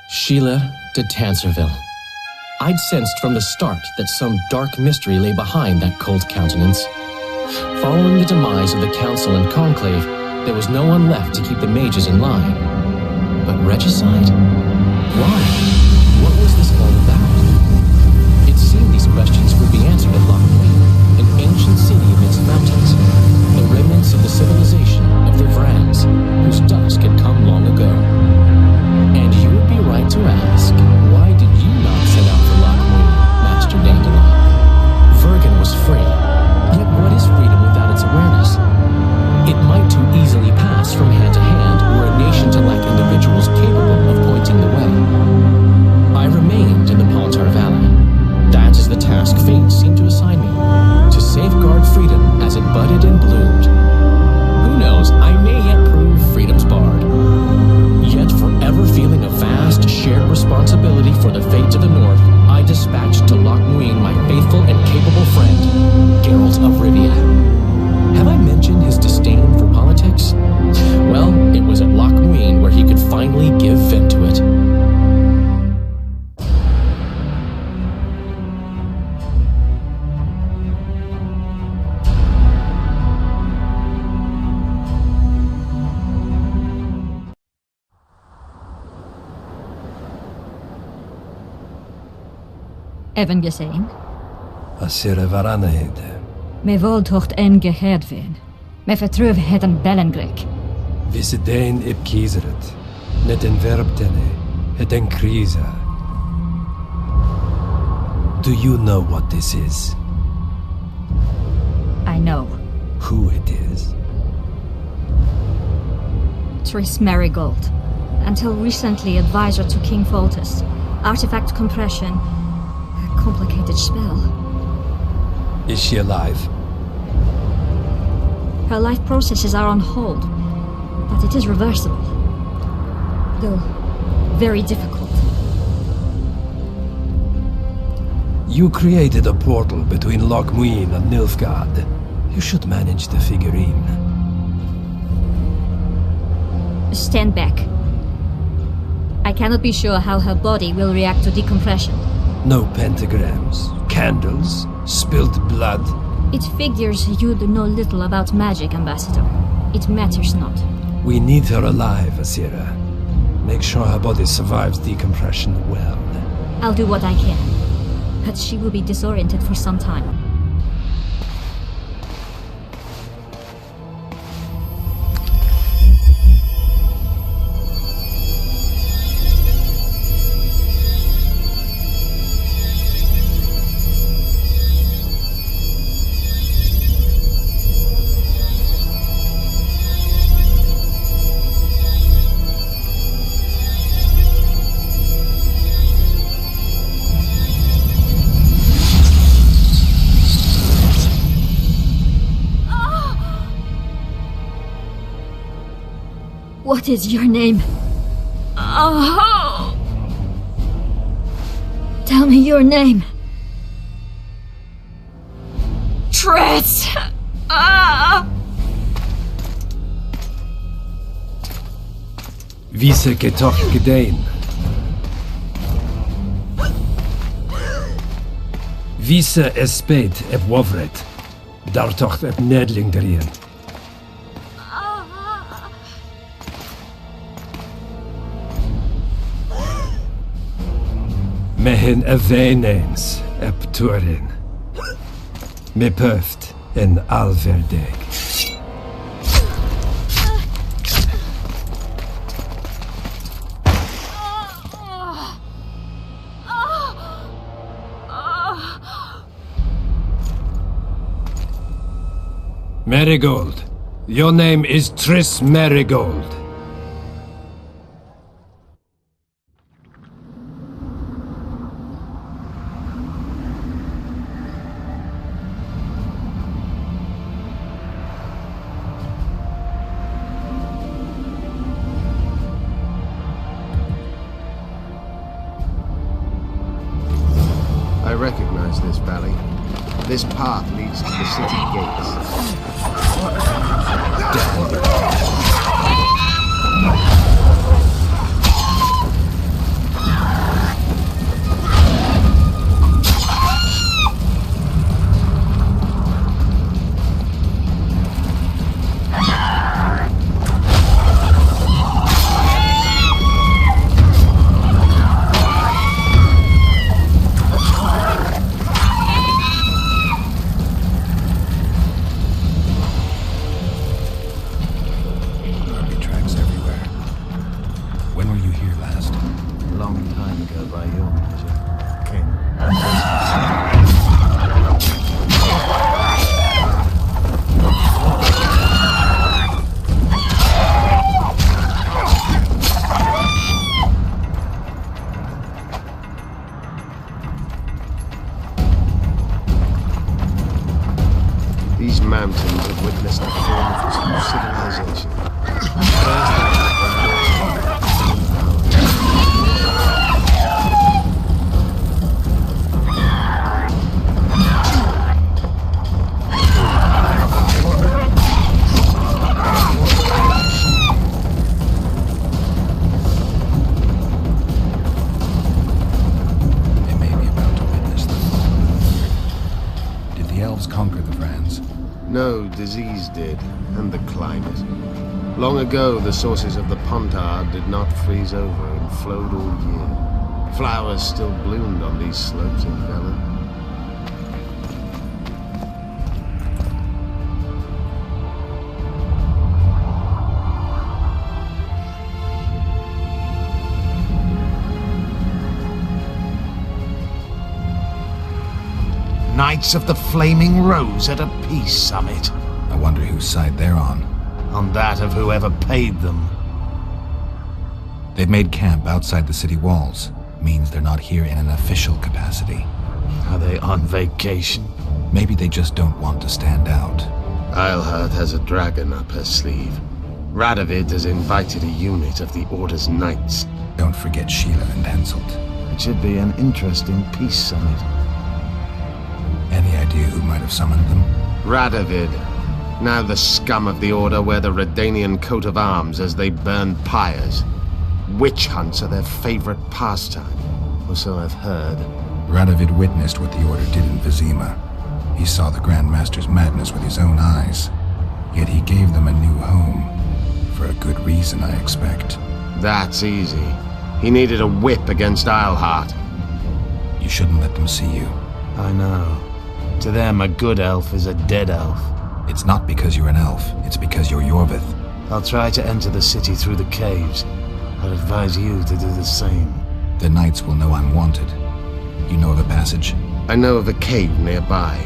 Sheila de Tanserville. I'd sensed from the start that some dark mystery lay behind that cold countenance. Following the demise of the Council and Conclave, there was no one left to keep the mages in line. But regicide? Why? What was this all about? It seemed these questions would be answered at Loch Muin, an ancient city amidst mountains, the remnants of the civilization of the Vrans, whose dusk had come long ago. And you would be right to ask, why did you not set out for Loch Muin, Master Dandelion? Vergen was free, yet what is freedom without its awareness? It might too easily pass from hand to hand were a nation to lack individuals capable of pointing the way. I remained in the Pontar Valley. That is the task fate seemed to assign me, to safeguard freedom as it budded and bloomed. Who knows, I may yet prove freedom's bard. Yet forever feeling a vast, shared responsibility for the fate of the North, I dispatched to Loch Muin my faithful and capable friend, Geralt of Rivia. Have I mentioned his disdain for politics? Well, it was at Loch Muin where he could finally give vent to it. Even gezien? Asira varanheden. Me voltocht en gehedvin. Me vertruv het een bellengrek. Visse dein ib kiezeret. Net en verbtene. Het en krisa. Do you know what this is? I know. Who it is? Triss Marigold. Until recently advisor to King Foltest. Artifact compression. A complicated spell. Is she alive? Her life processes are on hold, but it is reversible. Though, very difficult. You created a portal between Loch Muin and Nilfgaard. You should manage the figurine. Stand back. I cannot be sure how her body will react to decompression. No pentagrams, candles, spilled blood. It figures you do know little about magic, Ambassador. It matters not. We need her alive, Asira. Make sure her body survives decompression well. I'll do what I can, but she will be disoriented for some time. What is your name? Oh! Tell me your name. Triss! Vise getocht gedein. Vise espeit eb wovret. Daar tocht eb nedling derien. Mehen eveneens eb turin. Me pöft en alverdeg. Marigold. Your name is Triss Marigold. I recognize this valley. This path leads to the city gates. here last? A long time ago by your measure, King. These mountains have witnessed the fall of two civilizations. They may be about to witness them. Did the elves conquer the Vrans? No, disease did, and the climate. Long ago, the sources of the Pontard did not freeze over and flowed all year. Flowers still bloomed on these slopes in Velen. Knights of the Flaming Rose at a peace summit. I wonder whose side they're on. On that of whoever paid them. They've made camp outside the city walls. Means they're not here in an official capacity. Are they on vacation? Maybe they just don't want to stand out. Iorveth has a dragon up her sleeve. Radovid has invited a unit of the Order's knights. Don't forget Sheila and Henselt. It should be an interesting peace summit. Any idea who might have summoned them? Radovid. Now the scum of the Order wear the Redanian coat of arms as they burn pyres. Witch hunts are their favorite pastime, or so I've heard. Radovid witnessed what the Order did in Vizima. He saw the Grand Master's madness with his own eyes. Yet he gave them a new home. For a good reason, I expect. That's easy. He needed a whip against Islehart. You shouldn't let them see you. I know. To them, a good elf is a dead elf. It's not because you're an elf, it's because you're Iorveth. I'll try to enter the city through the caves. I'd advise you to do the same. The knights will know I'm wanted. You know of a passage? I know of a cave nearby.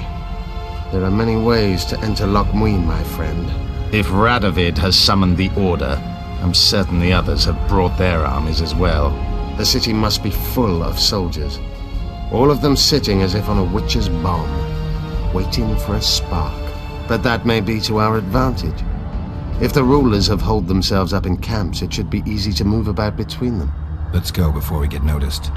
There are many ways to enter Loch Muin, my friend. If Radovid has summoned the Order, I'm certain the others have brought their armies as well. The city must be full of soldiers. All of them sitting as if on a witch's bomb, waiting for a spark. But that may be to our advantage. If the rulers have holed themselves up in camps, it should be easy to move about between them. Let's go before we get noticed.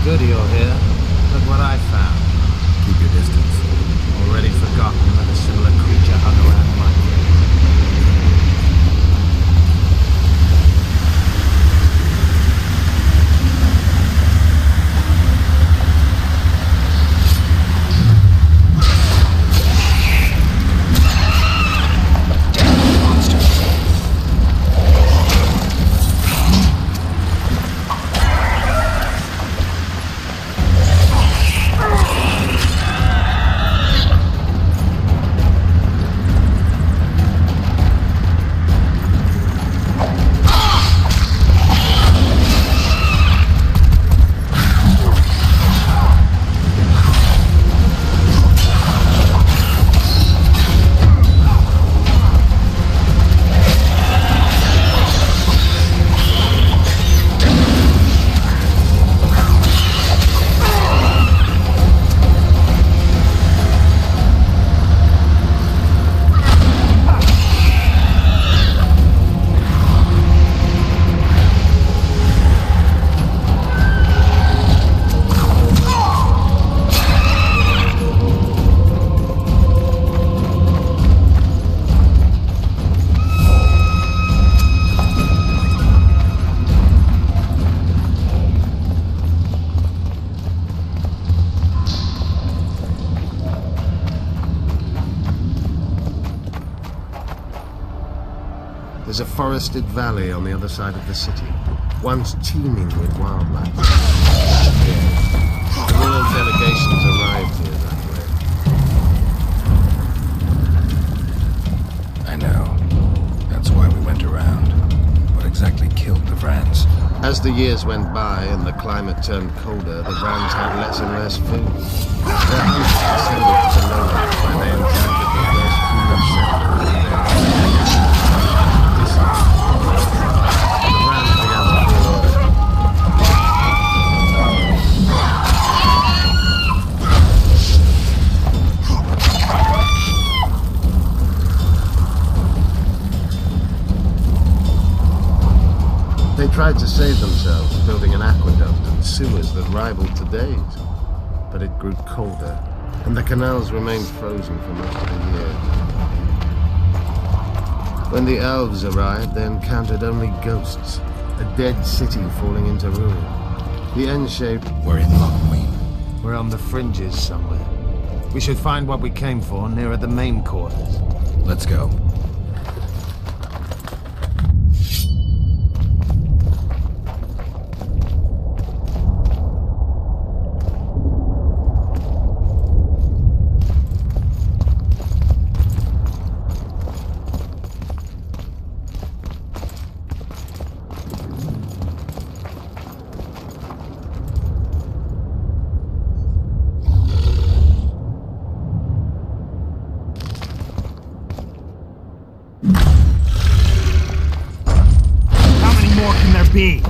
Good you're here. Look what I found. Keep your distance. Already forgotten that a similar creature hung around my There's a forested valley on the other side of the city, once teeming with wildlife. The royal delegations arrived here that way. I know. That's why we went around. What exactly killed the Vrans? As the years went by and the climate turned colder, the Vrans had less and less food. Their hunters descended to lowlands where they encountered the first human settlers in their The Vrans began to feel order. They tried to save themselves, building an aqueduct and sewers that rivaled today's. But it grew colder, and the canals remained frozen for most of the year. When the elves arrived, they encountered only ghosts, a dead city falling into ruin. The end-shape... We're in Lochmuin. We're on the fringes somewhere. We should find what we came for nearer the main quarters. Let's go. Be.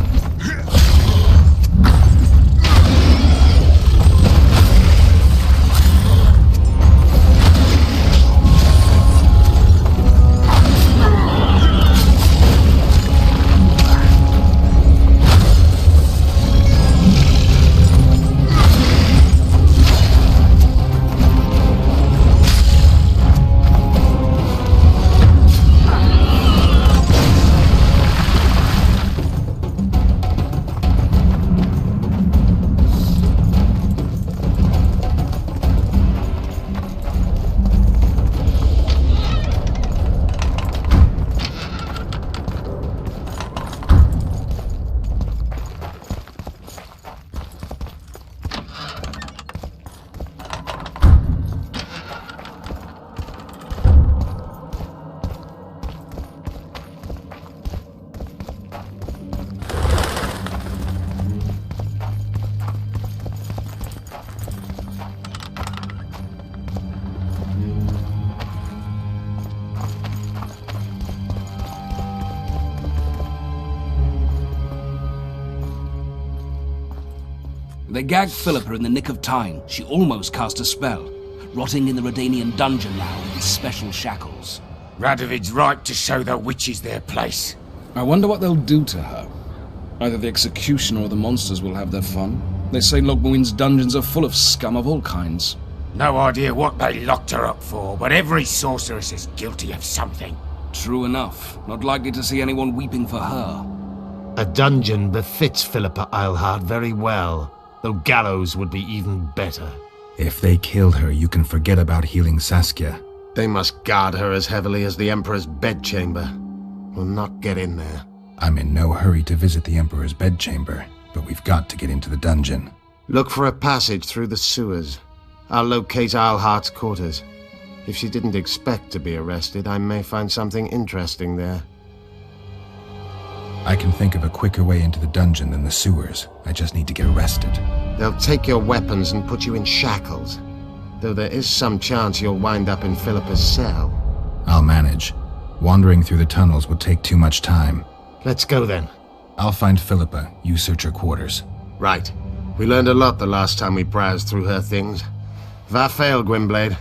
They gagged Philippa in the nick of time. She almost cast a spell, rotting in the Redanian dungeon now in special shackles. Radovid's right to show the witches their place. I wonder what they'll do to her. Either the executioner or the monsters will have their fun. They say Lochmuin's dungeons are full of scum of all kinds. No idea what they locked her up for, but every sorceress is guilty of something. True enough. Not likely to see anyone weeping for her. A dungeon befits Philippa Eilhart very well, though gallows would be even better. If they kill her, you can forget about healing Saskia. They must guard her as heavily as the Emperor's bedchamber. We'll not get in there. I'm in no hurry to visit the Emperor's bedchamber, but we've got to get into the dungeon. Look for a passage through the sewers. I'll locate Eilhart's quarters. If she didn't expect to be arrested, I may find something interesting there. I can think of a quicker way into the dungeon than the sewers. I just need to get arrested. They'll take your weapons and put you in shackles. Though there is some chance you'll wind up in Philippa's cell. I'll manage. Wandering through the tunnels would take too much time. Let's go then. I'll find Philippa. You search her quarters. Right. We learned a lot the last time we browsed through her things. Va fail, Gwynblade.